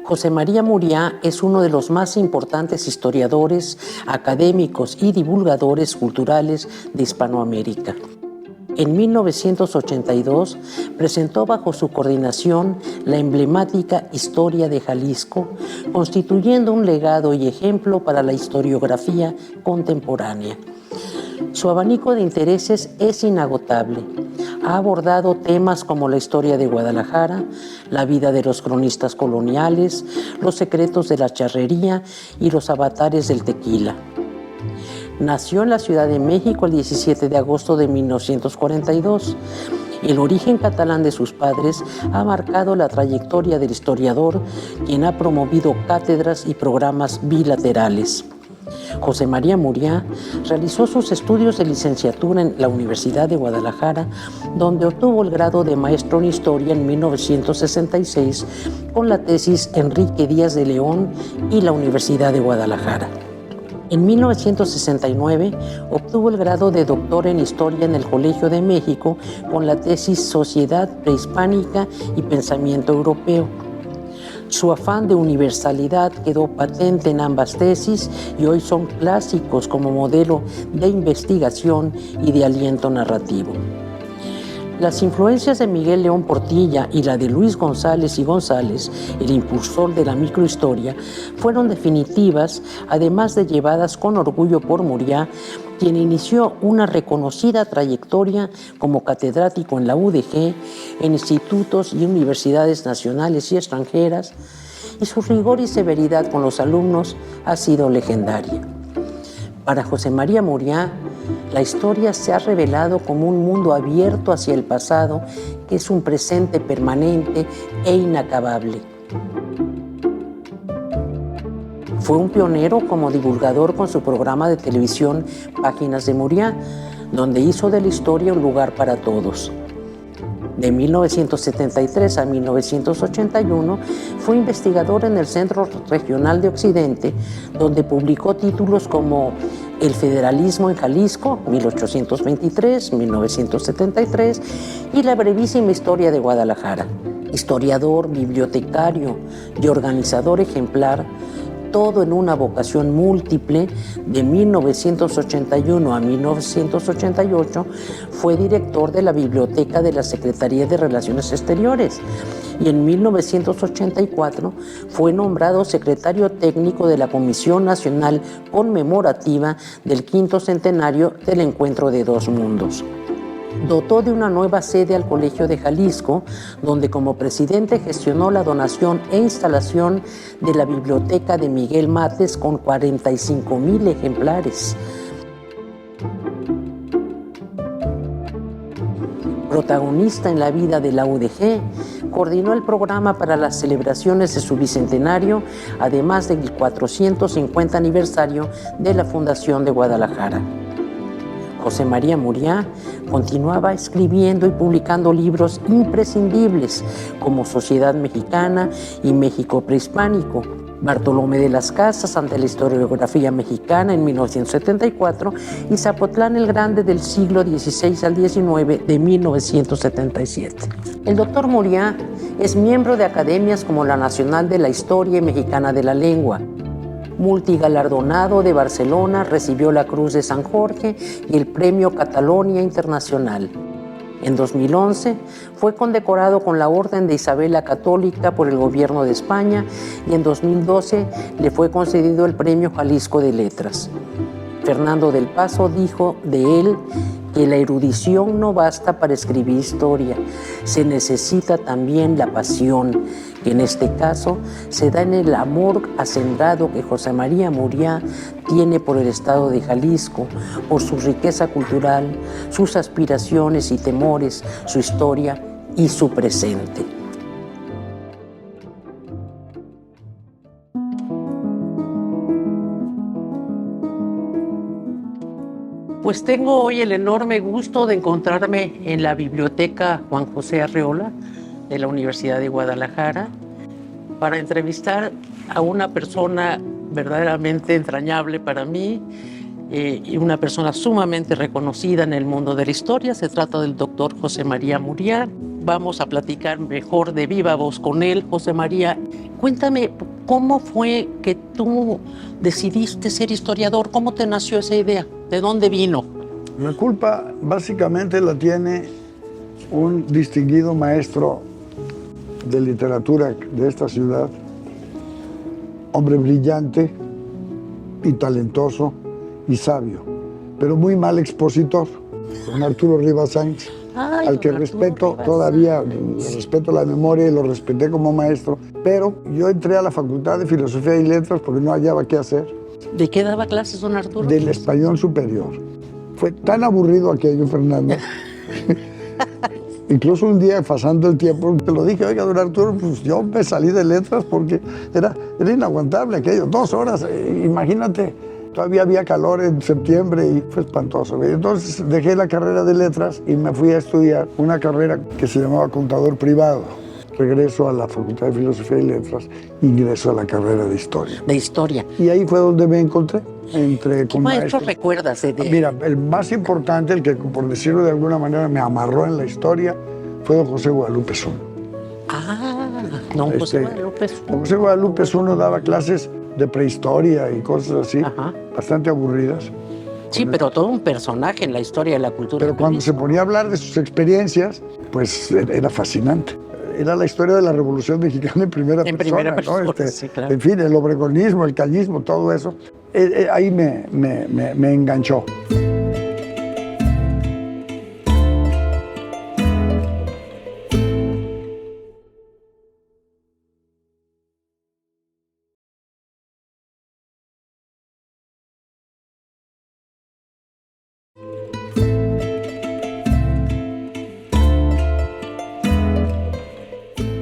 José María Muriá es uno de los más importantes historiadores, académicos y divulgadores culturales de Hispanoamérica. En 1982 presentó bajo su coordinación la emblemática Historia de Jalisco, constituyendo un legado y ejemplo para la historiografía contemporánea. Su abanico de intereses es inagotable. Ha abordado temas como la historia de Guadalajara, la vida de los cronistas coloniales, los secretos de la charrería y los avatares del tequila. Nació en la Ciudad de México el 17 de agosto de 1942. El origen catalán de sus padres ha marcado la trayectoria del historiador, quien ha promovido cátedras y programas bilaterales. José María Muriá realizó sus estudios de licenciatura en la Universidad de Guadalajara, donde obtuvo el grado de maestro en Historia en 1966 con la tesis Enrique Díaz de León y la Universidad de Guadalajara. En 1969 obtuvo el grado de doctor en Historia en el Colegio de México con la tesis Sociedad Prehispánica y Pensamiento Europeo. Su afán de universalidad quedó patente en ambas tesis y hoy son clásicos como modelo de investigación y de aliento narrativo. Las influencias de Miguel León Portilla y la de Luis González y González, el impulsor de la microhistoria, fueron definitivas, además de llevadas con orgullo por Muriá, quien inició una reconocida trayectoria como catedrático en la UDG, en institutos y universidades nacionales y extranjeras, y su rigor y severidad con los alumnos ha sido legendaria. Para José María Muriá, la historia se ha revelado como un mundo abierto hacia el pasado, que es un presente permanente e inacabable. Fue un pionero como divulgador con su programa de televisión Páginas de Muriá, donde hizo de la historia un lugar para todos. De 1973 a 1981 fue investigador en el Centro Regional de Occidente, donde publicó títulos como El federalismo en Jalisco, 1823-1973, y La brevísima historia de Guadalajara. Historiador, bibliotecario y organizador ejemplar, todo en una vocación múltiple. De 1981 a 1988 fue director de la Biblioteca de la Secretaría de Relaciones Exteriores y en 1984 fue nombrado secretario técnico de la Comisión Nacional Conmemorativa del quinto centenario del Encuentro de Dos Mundos. Dotó de una nueva sede al Colegio de Jalisco, donde como presidente gestionó la donación e instalación de la biblioteca de Miguel Mates con 45,000 ejemplares. Protagonista en la vida de la UDG, coordinó el programa para las celebraciones de su bicentenario, además del 450 aniversario de la Fundación de Guadalajara. José María Muriá continuaba escribiendo y publicando libros imprescindibles como Sociedad Mexicana y México Prehispánico, Bartolomé de las Casas ante la historiografía mexicana en 1974 y Zapotlán el Grande del siglo XVI al XIX de 1977. El doctor Muriá es miembro de academias como la Nacional de la Historia y Mexicana de la Lengua. Multigalardonado de Barcelona, recibió la Cruz de San Jorge y el Premio Catalonia Internacional. En 2011 fue condecorado con la Orden de Isabel la Católica por el Gobierno de España y en 2012 le fue concedido el Premio Jalisco de Letras. Fernando del Paso dijo de él que la erudición no basta para escribir historia, se necesita también la pasión, que en este caso se da en el amor hacendado que José María Muriá tiene por el estado de Jalisco, por su riqueza cultural, sus aspiraciones y temores, su historia y su presente. Pues tengo hoy el enorme gusto de encontrarme en la Biblioteca Juan José Arreola de la Universidad de Guadalajara para entrevistar a una persona verdaderamente entrañable para mí y una persona sumamente reconocida en el mundo de la historia. Se trata del doctor José María Muriá. Vamos a platicar mejor de viva voz con él. José María, Cuéntame, ¿cómo fue que tú decidiste ser historiador? ¿Cómo te nació esa idea? ¿De dónde vino? La culpa básicamente la tiene un distinguido maestro de literatura de esta ciudad, hombre brillante y talentoso y sabio, pero muy mal expositor, don Arturo Rivas Sáenz, al que respeto todavía, respeto la memoria y lo respeté como maestro, pero yo entré a la Facultad de Filosofía y Letras porque no hallaba qué hacer. ¿De qué daba clases don Arturo? Del español superior. Fue tan aburrido aquello, Fernando. Incluso un día, pasando el tiempo, te lo dije, oiga, don Arturo, pues yo me salí de letras porque era inaguantable aquello, 2 horas, imagínate. Todavía había calor en septiembre y fue espantoso. Entonces dejé la carrera de letras y me fui a estudiar una carrera que se llamaba contador privado. Regreso a la Facultad de Filosofía y Letras, ingreso a la carrera de Historia. De Historia. Y ahí fue donde me encontré. ¿Qué maestro recuerdas? Mira, el más importante, el que por decirlo de alguna manera me amarró en la historia, fue don José Guadalupe Zuno. Don José Guadalupe Zuno. Don José Guadalupe Zuno daba clases de prehistoria y cosas así, bastante aburridas. Sí, pero todo un personaje en la historia de la cultura. Pero cuando se ponía a hablar de sus experiencias, pues era fascinante. Era la historia de la Revolución Mexicana en primera persona, ¿no? Sí, claro. En fin, el obregonismo, el callismo, todo eso. Ahí me enganchó.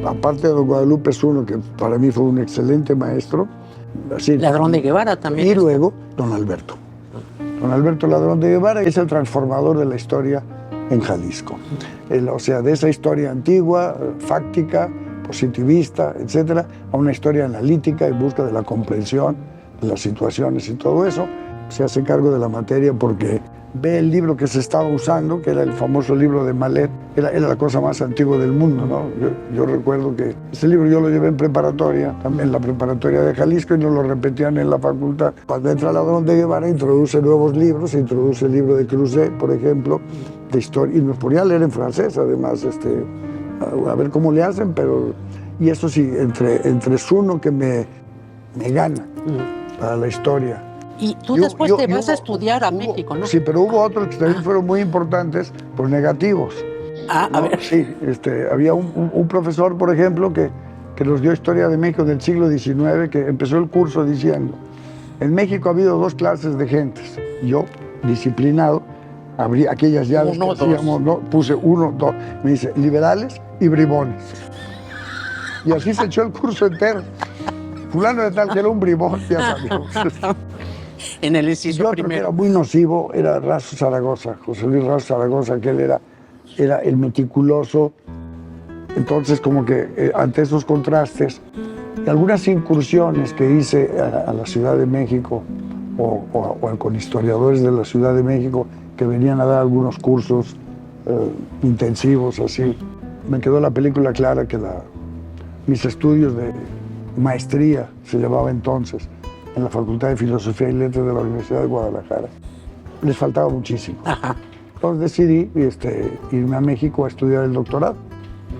Aparte de don Guadalupe Zuno, que para mí fue un excelente maestro. Así, Ladrón de Guevara también. Y luego don Alberto. Don Alberto Ladrón de Guevara es el transformador de la historia en Jalisco. O sea, de esa historia antigua, fáctica, positivista, etcétera, a una historia analítica en busca de la comprensión de las situaciones y todo eso. Se hace cargo de la materia porque ve el libro que se estaba usando, que era el famoso libro de Malet, era la cosa más antigua del mundo, ¿no? Yo recuerdo que ese libro yo lo llevé en preparatoria, también en la preparatoria de Jalisco, y nos lo repetían en la facultad. Cuando entra Ladrón de Guevara, introduce nuevos libros, introduce el libro de Cruzet, por ejemplo, de historia, y nos ponía a leer en francés, además, a ver cómo le hacen, pero... Y eso sí, entre Zuno que me gana para la historia. Y tú después te vas a estudiar a México, ¿no? Sí, pero hubo otros que también fueron muy importantes, pues negativos. A ver. Sí, había un profesor, por ejemplo, que nos dio Historia de México del siglo XIX, que empezó el curso diciendo, en México ha habido 2 clases de gentes. Yo, disciplinado, abrí aquellas llaves que hacíamos, ¿no? Puse 1, 2, me dice, liberales y bribones. Y así se echó el curso entero. Fulano de tal que era un bribón, ya sabíamos. En el inciso primero. Que era muy nocivo, era Razo Zaragoza, José Luis Razo Zaragoza, que él era el meticuloso. Entonces, como que ante esos contrastes, y algunas incursiones que hice a la Ciudad de México o con historiadores de la Ciudad de México que venían a dar algunos cursos intensivos, así, me quedó la película clara que mis estudios de maestría, se llamaba entonces, en la Facultad de Filosofía y Letras de la Universidad de Guadalajara, les faltaba muchísimo. Entonces decidí irme a México a estudiar el doctorado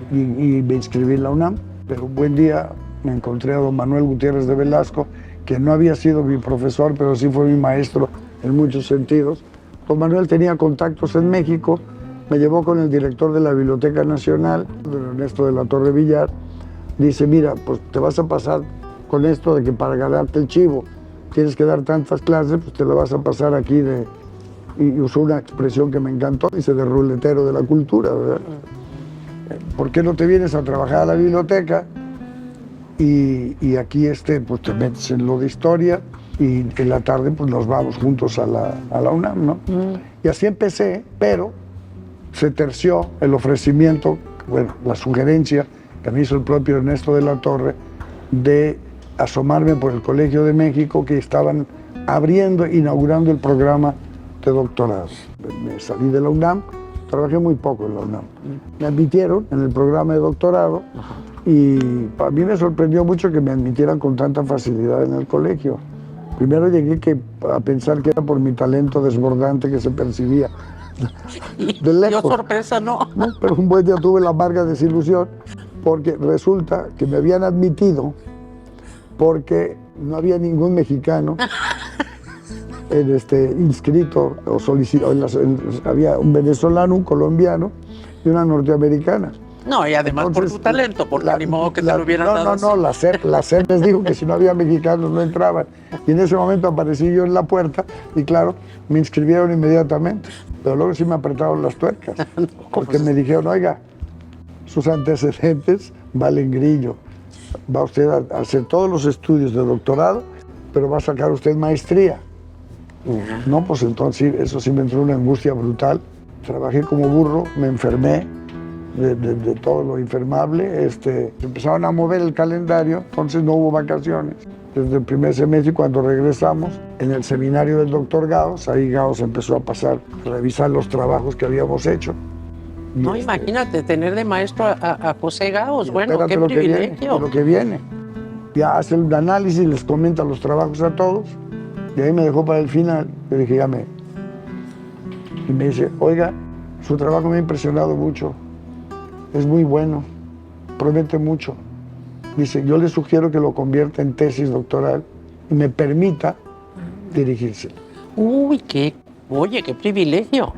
y me inscribí en la UNAM, pero un buen día me encontré a don Manuel Gutiérrez de Velasco, que no había sido mi profesor, pero sí fue mi maestro en muchos sentidos. Don Manuel tenía contactos en México, me llevó con el director de la Biblioteca Nacional, don Ernesto de la Torre Villar. Dice, mira, pues te vas a pasar con esto de que para ganarte el chivo tienes que dar tantas clases, pues te lo vas a pasar aquí y usó una expresión que me encantó, dice, de ruletero de la cultura, ¿verdad? ¿Por qué no te vienes a trabajar a la biblioteca y aquí pues te metes en lo de historia y en la tarde pues nos vamos juntos a la UNAM, ¿no? Y así empecé, pero se terció el ofrecimiento, bueno, la sugerencia que me hizo el propio Ernesto de la Torre de asomarme por el Colegio de México, que estaban inaugurando el programa de doctorado. Me salí de la UNAM, trabajé muy poco en la UNAM. Me admitieron en el programa de doctorado Y a mí me sorprendió mucho que me admitieran con tanta facilidad en el colegio. Primero llegué a pensar que era por mi talento desbordante que se percibía de lejos. Yo sorpresa no. ¿No? Pero un buen día tuve la amarga desilusión porque resulta que me habían admitido porque no había ningún mexicano inscrito o solicitado. Había un venezolano, un colombiano y una norteamericana. No, y además entonces, por tu talento, porque ni modo que te lo hubieran dado. No, la SEP les dijo que si no había mexicanos no entraban. Y en ese momento aparecí yo en la puerta y claro, me inscribieron inmediatamente. Pero luego sí me apretaron las tuercas, porque me dijeron, oiga, sus antecedentes valen grillo. Va usted a hacer todos los estudios de doctorado, pero va a sacar usted maestría. No, pues entonces eso sí me entró una angustia brutal. Trabajé como burro, me enfermé de todo lo enfermable. Empezaron a mover el calendario, entonces no hubo vacaciones. Desde el primer semestre, cuando regresamos, en el seminario del doctor Gauss, ahí Gauss empezó a pasar, a revisar los trabajos que habíamos hecho. No, imagínate, tener de maestro a José Gauss, bueno, qué privilegio. Lo que viene. Ya hace el análisis, les comenta los trabajos a todos, y ahí me dejó para el final. Yo dije, y me dice, oiga, su trabajo me ha impresionado mucho, es muy bueno, promete mucho. Dice, yo le sugiero que lo convierta en tesis doctoral y me permita dirigirse. Uy, qué privilegio.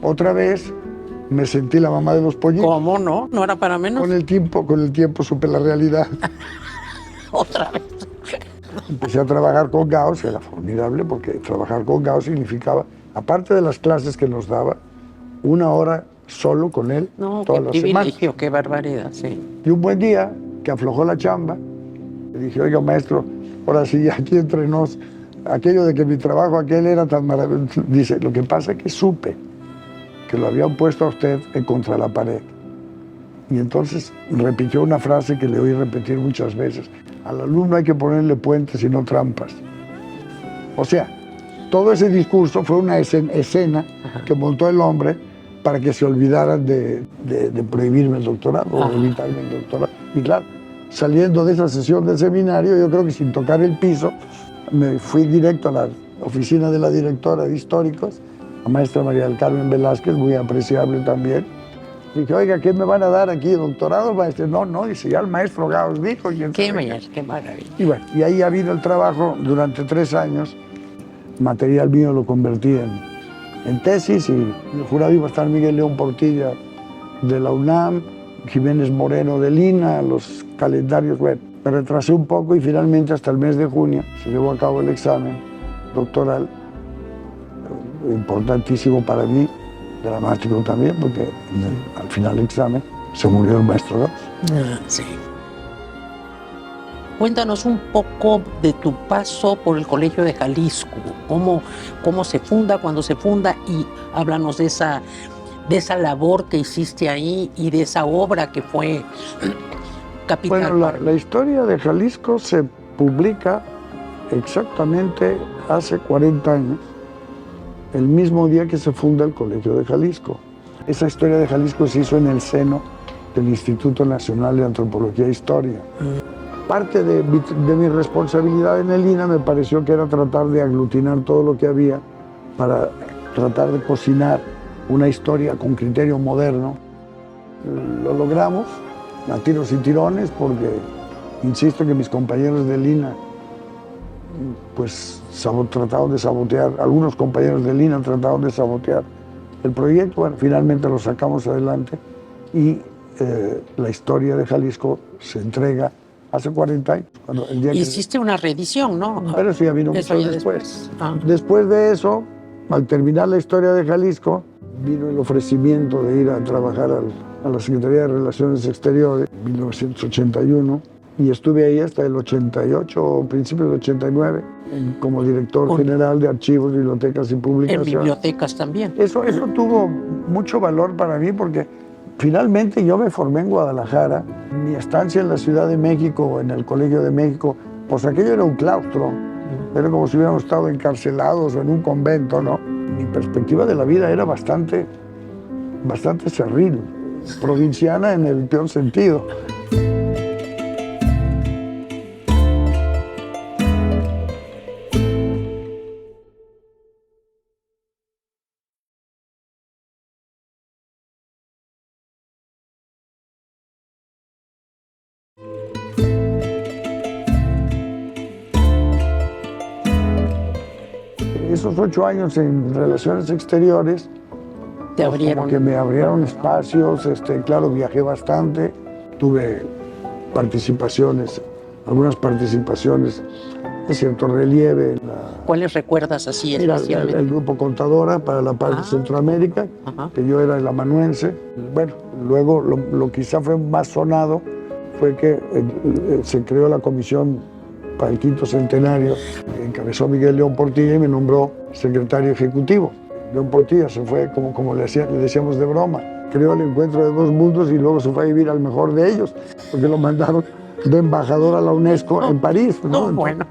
Otra vez me sentí la mamá de los pollitos. ¿Cómo no? ¿No era para menos? Con el tiempo supe la realidad. Otra vez. Empecé a trabajar con Gauss, era formidable porque trabajar con Gauss significaba, aparte de las clases que nos daba, 1 hora solo con él todas las semanas. Qué barbaridad, sí. Y un buen día, que aflojó la chamba, le dije, oiga, maestro, ahora sí, aquí entre nos, aquello de que mi trabajo aquel era tan maravilloso. Dice, lo que pasa es que supe que lo habían puesto a usted en contra la pared. Y entonces repitió una frase que le oí repetir muchas veces. Al alumno hay que ponerle puentes y no trampas. O sea, todo ese discurso fue una escena que montó el hombre para que se olvidaran de prohibirme el doctorado o evitarme el doctorado. Y claro, saliendo de esa sesión del seminario, yo creo que sin tocar el piso, me fui directo a la oficina de la directora de históricos, la maestra María del Carmen Velázquez, muy apreciable también. Dije, oiga, ¿qué me van a dar aquí? ¿Doctorado, maestro? No, dice, ya el maestro Gauss dijo. Qué maravilla. Y bueno, y ahí ha habido el trabajo durante 3 años. Material mío lo convertí en tesis y en el jurado iba a estar Miguel León Portilla de la UNAM, Jiménez Moreno de Lina, los calendarios, bueno, me retrasé un poco y finalmente hasta el mes de junio se llevó a cabo el examen doctoral, importantísimo para mí, dramático también, porque al final del examen se murió el maestro Gauss. Sí. Cuéntanos un poco de tu paso por el Colegio de Jalisco, cómo se funda, cuándo se funda, y háblanos de esa labor que hiciste ahí y de esa obra que fue capital. Bueno, la historia de Jalisco se publica exactamente hace 40 años, el mismo día que se funda el Colegio de Jalisco. Esa historia de Jalisco se hizo en el seno del Instituto Nacional de Antropología e Historia. Parte de mi responsabilidad en el INA me pareció que era tratar de aglutinar todo lo que había para tratar de cocinar una historia con criterio moderno. Lo logramos a tiros y tirones porque insisto que mis compañeros del INA pues trataron de sabotear, algunos compañeros del INA trataron de sabotear el proyecto. Bueno, finalmente lo sacamos adelante y la historia de Jalisco se entrega hace 40 años. El día hiciste una reedición, ¿no? Pero sí, ya vino mucho después. Después de eso, al terminar la historia de Jalisco, vino el ofrecimiento de ir a trabajar a la Secretaría de Relaciones Exteriores en 1981 y estuve ahí hasta el 88 o principios del 89 como director general de archivos, bibliotecas y publicaciones. En bibliotecas también. Eso tuvo mucho valor para mí porque finalmente yo me formé en Guadalajara. Mi estancia en la Ciudad de México o en el Colegio de México, pues aquello era un claustro. Era como si hubiéramos estado encarcelados o en un convento, ¿no? Mi perspectiva de la vida era bastante cerril, provinciana en el peor sentido. esos 8 años en Relaciones Exteriores, Te abrieron. como que me abrieron espacios, claro, viajé bastante, tuve participaciones, algunas participaciones de cierto relieve. ¿Cuáles recuerdas así Mira, especialmente? el grupo Contadora para la parte de Centroamérica, que yo era el amanuense. Bueno, luego lo quizá fue más sonado fue que se creó la comisión para el 5º centenario, encabezó Miguel León Portilla y me nombró secretario ejecutivo. León Portilla se fue, como le decíamos de broma, creó el encuentro de 2 mundos y luego se fue a vivir al mejor de ellos, porque lo mandaron de embajador a la UNESCO en París. ¿No? Bueno.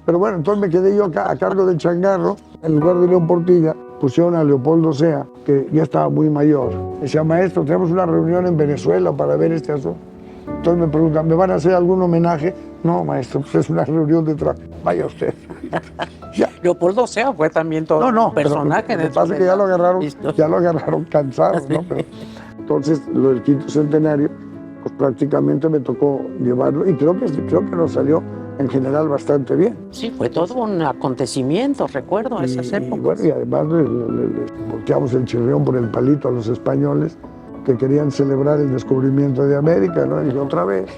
Pero bueno, entonces me quedé yo a cargo del changarro. En lugar de León Portilla, pusieron a Leopoldo Sea, que ya estaba muy mayor. Decía, maestro, tenemos una reunión en Venezuela para ver este asunto. Entonces me preguntan, ¿me van a hacer algún homenaje? No, maestro, pues es una reunión de trabajo. Vaya usted. Ya. Leopoldo Sea fue también todo un personaje. Lo que pasa es que ya lo agarraron cansado, ¿no? Pero, entonces, lo del 5º centenario, pues prácticamente me tocó llevarlo y creo que nos salió en general bastante bien. Sí, fue todo un acontecimiento, recuerdo esas épocas. Y bueno, y además le volteamos el chirrión por el palito a los españoles que querían celebrar el descubrimiento de América, ¿no? Y otra vez.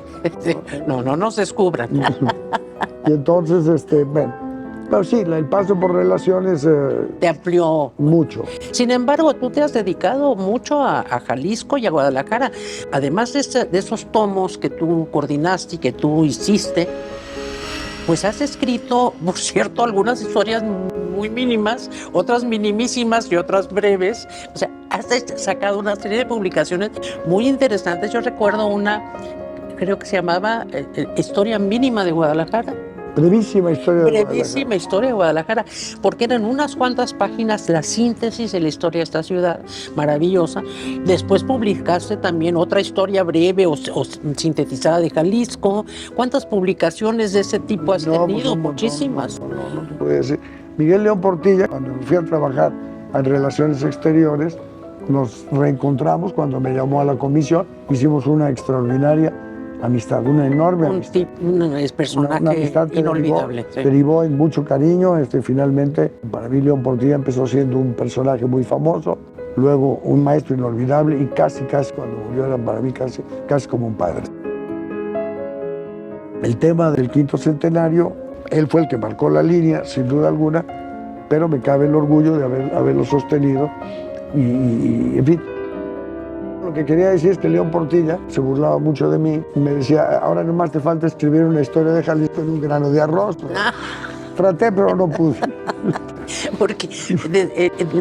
Sí. No nos descubran. Y entonces, bueno, pero sí, el paso por Relaciones Te amplió mucho. Sin embargo, tú te has dedicado mucho a Jalisco y a Guadalajara. Además de esos tomos que tú coordinaste y que tú hiciste, pues has escrito, por cierto, algunas historias muy mínimas, otras minimísimas y otras breves. O sea, has sacado una serie de publicaciones muy interesantes. Yo recuerdo una, creo que se llamaba Historia Mínima de Guadalajara. Brevísima historia de Guadalajara. Brevísima historia de Guadalajara, porque eran unas cuantas páginas la síntesis de la historia de esta ciudad maravillosa. Después publicaste también otra historia breve o sintetizada de Jalisco. ¿Cuántas publicaciones de ese tipo has tenido? Pues Muchísimas. No te puedo decir. Miguel León Portilla, cuando fui a trabajar en Relaciones Exteriores, nos reencontramos cuando me llamó a la comisión. Hicimos una extraordinaria amistad, una enorme amistad. Un personaje una amistad que inolvidable. derivó en mucho cariño. Finalmente, para mí León Portilla empezó siendo un personaje muy famoso, luego un maestro inolvidable y casi cuando murió era para mí casi como un padre. El tema del 5º centenario, él fue el que marcó la línea, sin duda alguna, pero me cabe el orgullo de haberlo sostenido y en fin. Lo que quería decir es que León Portilla se burlaba mucho de mí y me decía, ahora nomás te falta escribir una historia de Jalisco en un grano de arroz. Traté, pero no pude. Porque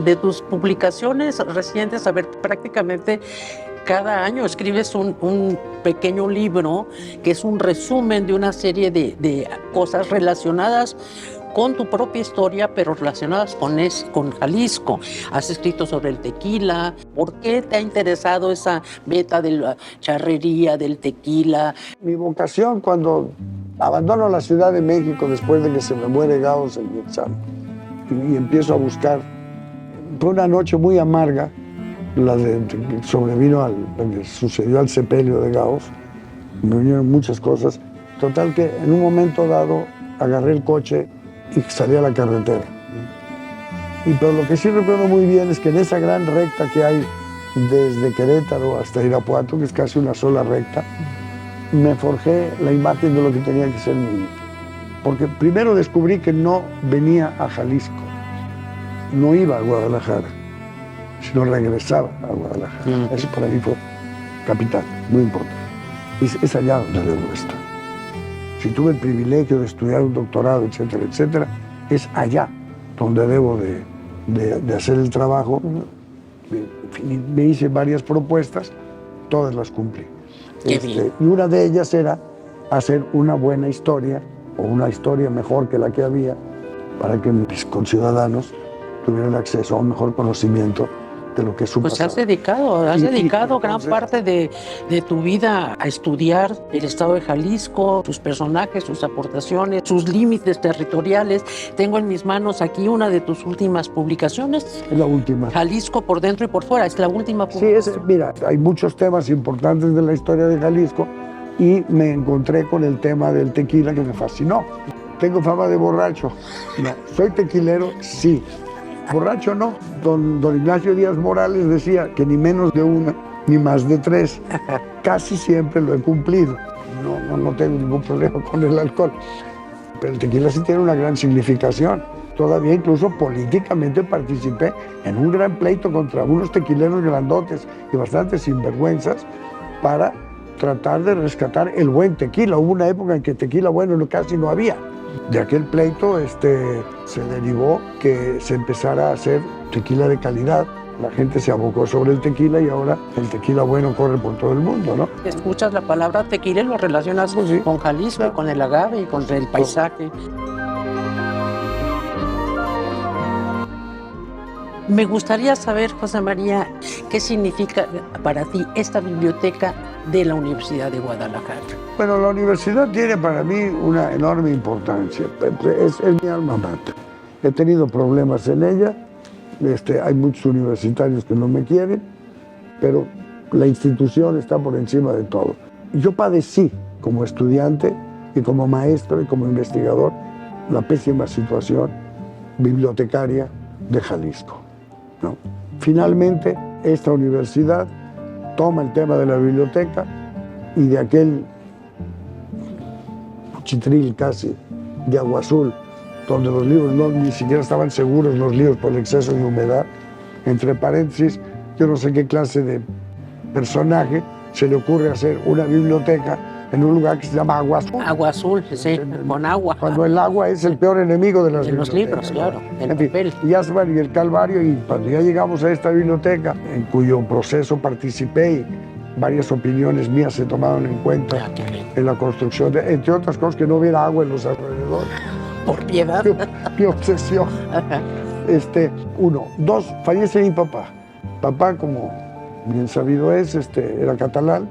de tus publicaciones recientes, a ver, prácticamente cada año escribes un pequeño libro que es un resumen de una serie de cosas relacionadas con tu propia historia, pero relacionadas con Jalisco. Has escrito sobre el tequila. ¿Por qué te ha interesado esa beta de la charrería, del tequila? Mi vocación cuando abandono la Ciudad de México después de que se me muere Gauss en Vietnam y empiezo a buscar, fue una noche muy amarga, la que sobrevino lo que sucedió al sepelio de Gauss. Me vinieron muchas cosas. Total que en un momento dado agarré el coche y salí a la carretera. Pero lo que sí recuerdo muy bien es que en esa gran recta que hay desde Querétaro hasta Irapuato, que es casi una sola recta, me forjé la imagen de lo que tenía que ser mi vida. Porque primero descubrí que no venía a Jalisco, no iba a Guadalajara, sino regresaba a Guadalajara. Eso para mí fue capital, muy importante. Es allá donde debo estar. Si tuve el privilegio de estudiar un doctorado, etcétera, etcétera, es allá donde debo de hacer el trabajo. Me hice varias propuestas, todas las cumplí. Y una de ellas era hacer una buena historia, o una historia mejor que la que había, para que mis conciudadanos tuvieran acceso a un mejor conocimiento de lo que es su pasado. Has dedicado gran parte de tu vida a estudiar el estado de Jalisco, sus personajes, sus aportaciones, sus límites territoriales. Tengo en mis manos aquí una de tus últimas publicaciones. Es la última. Jalisco por dentro y por fuera, es la última publicación. Sí, mira, hay muchos temas importantes de la historia de Jalisco y me encontré con el tema del tequila que me fascinó. Tengo fama de borracho. No. ¿Soy tequilero? Sí. Borracho no. Don Ignacio Díaz Morales decía que ni menos de una, ni más de tres. Casi siempre lo he cumplido. No tengo ningún problema con el alcohol. Pero el tequila sí tiene una gran significación. Todavía incluso políticamente participé en un gran pleito contra unos tequileros grandotes y bastante sinvergüenzas para tratar de rescatar el buen tequila. Hubo una época en que tequila bueno casi no había. De aquel pleito se derivó que se empezara a hacer tequila de calidad. La gente se abocó sobre el tequila y ahora el tequila bueno corre por todo el mundo, ¿no? Escuchas la palabra tequila y lo relacionas Pues sí, con Jalisco, claro, con el agave y con el paisaje. Me gustaría saber, José María, qué significa para ti esta biblioteca de la Universidad de Guadalajara. Bueno, la universidad tiene para mí una enorme importancia. Es mi alma mater. He tenido problemas en ella. Hay muchos universitarios que no me quieren, pero la institución está por encima de todo. Yo padecí como estudiante y como maestro y como investigador la pésima situación bibliotecaria de Jalisco, ¿no? Finalmente, esta universidad toma el tema de la biblioteca y de aquel chitril casi de agua azul, donde los libros ni siquiera estaban seguros los libros por el exceso de humedad. Entre paréntesis, yo no sé qué clase de personaje se le ocurre hacer una biblioteca en un lugar que se llama Agua Azul. Agua azul, sí, con agua. Cuando el agua es el peor enemigo de las De los bibliotecas, libros, claro, del en fin, papel. y Asbar y el Calvario, y cuando ya llegamos a esta biblioteca, en cuyo proceso participé y varias opiniones mías se tomaron en cuenta Ah, qué bien. en la construcción, entre otras cosas, que no hubiera agua en los alrededores. Por piedad. Mi obsesión. Ajá. Uno. Dos, fallece mi papá. Papá, como bien sabido es, era catalán.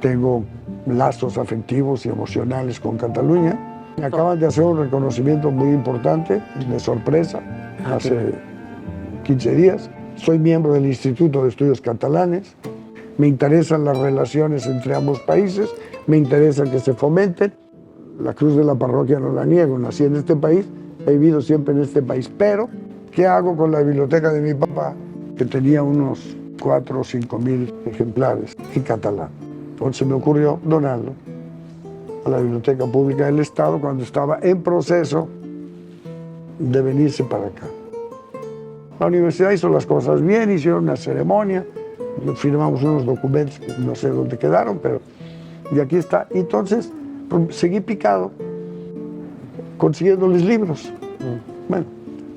Tengo lazos afectivos y emocionales con Cataluña. Me acaban de hacer un reconocimiento muy importante, de sorpresa, hace 15 días. Soy miembro del Instituto de Estudios Catalanes. Me interesan las relaciones entre ambos países, me interesa que se fomenten. La cruz de la parroquia no la niego, nací en este país, he vivido siempre en este país. Pero, ¿qué hago con la biblioteca de mi papá, que tenía unos 4 o 5 mil ejemplares en catalán? Entonces me ocurrió donarlo a la Biblioteca Pública del Estado cuando estaba en proceso de venirse para acá. La universidad hizo las cosas bien, hicieron una ceremonia, firmamos unos documentos que no sé dónde quedaron, pero y aquí está. Entonces seguí picado consiguiéndoles libros. Bueno,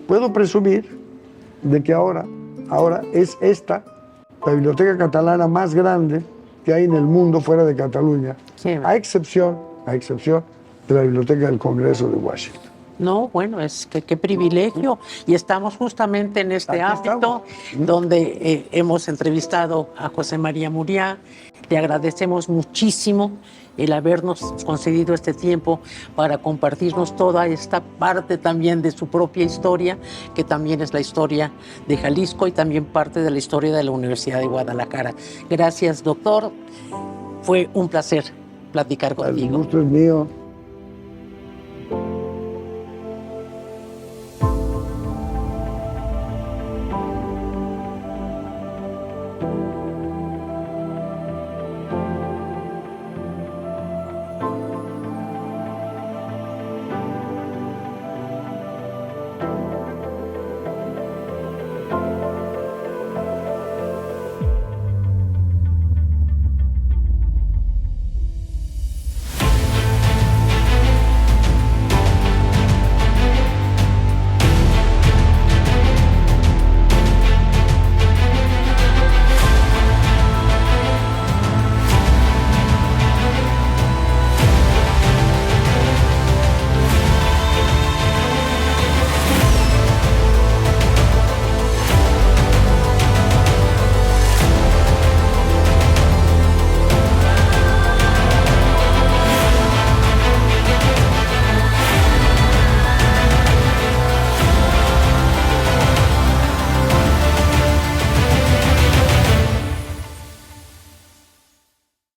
puedo presumir de que ahora es esta la biblioteca catalana más grande que hay en el mundo fuera de Cataluña, Sí. a excepción de la Biblioteca del Congreso de Washington. No, bueno, es que qué privilegio. Y estamos justamente en este Aquí ámbito donde hemos entrevistado a José María Muriá. Te agradecemos muchísimo el habernos concedido este tiempo para compartirnos toda esta parte también de su propia historia, que también es la historia de Jalisco y también parte de la historia de la Universidad de Guadalajara. Gracias, doctor. Fue un placer platicar El contigo. gusto es mío.